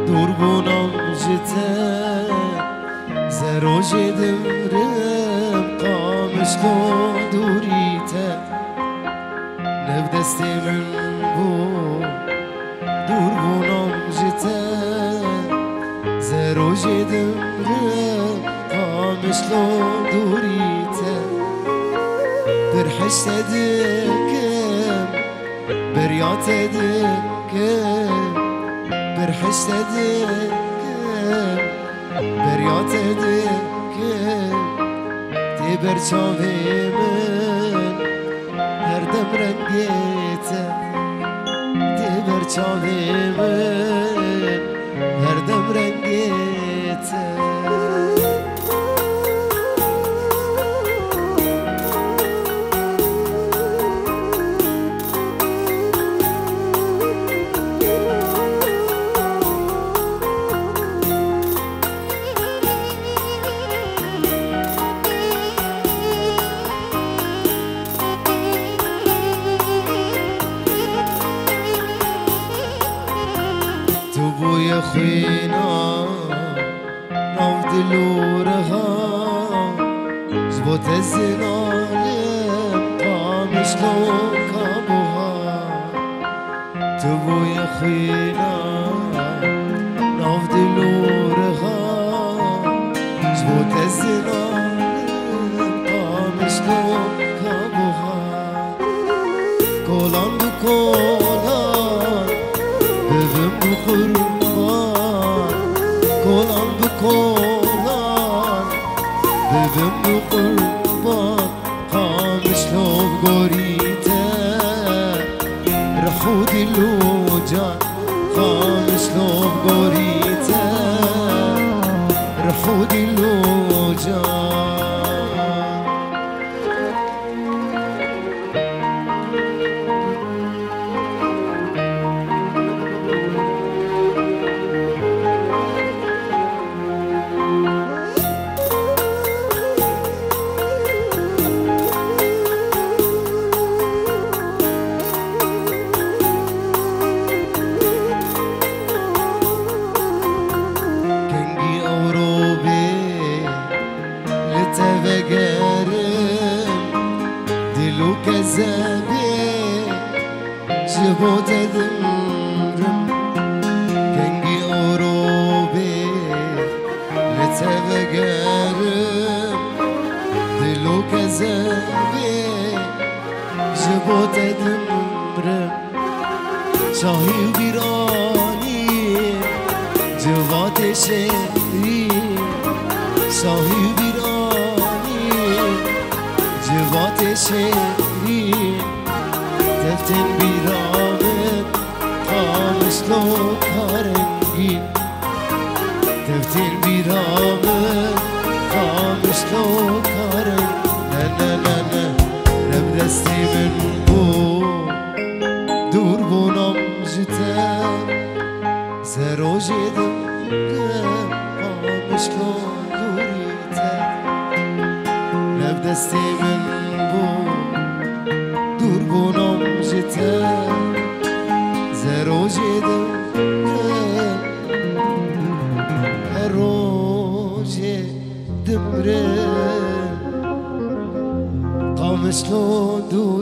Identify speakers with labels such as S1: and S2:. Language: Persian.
S1: دور بونم جته زروج دمرم قامش لو دوریته نب دستی من بو دور بونم جته زروج دمرم قامش لو دوریته برحشت دکم بریات دکم برحشت دکم بریات دکم تی برچاوی من هر دم رنگیته تی برچاوی من هر دم رنگیته بوی خوینا ناو دلورها زبوت زنالم قامش لو کابوها تو بوی خوینا ناو دلورها زبوت زنالم قامش لو کابوها کولان بو کولان ببم بو قربان کولان بو کولان ببم بو قربان قامش لو گوریته رخود لوجان قامش لو گوریته رخود لوجان دلو كذابي جبوت دمرم كنجي أوروبي لتفقرم دلو كذابي جبوت دمرم شاهي وبيراني جوات شهري شاهي وبيراني جوات شهرين تفتن بیرامت قامش لو کارنگین تفتن بیرامت قامش لو کارنگ نه نه نه نه رب دستی من بو دور بونم جته زروج دم قامش لو دوریته رب دستی من بو دور بونم جته زروج دم هر روج دمره قامش لو دور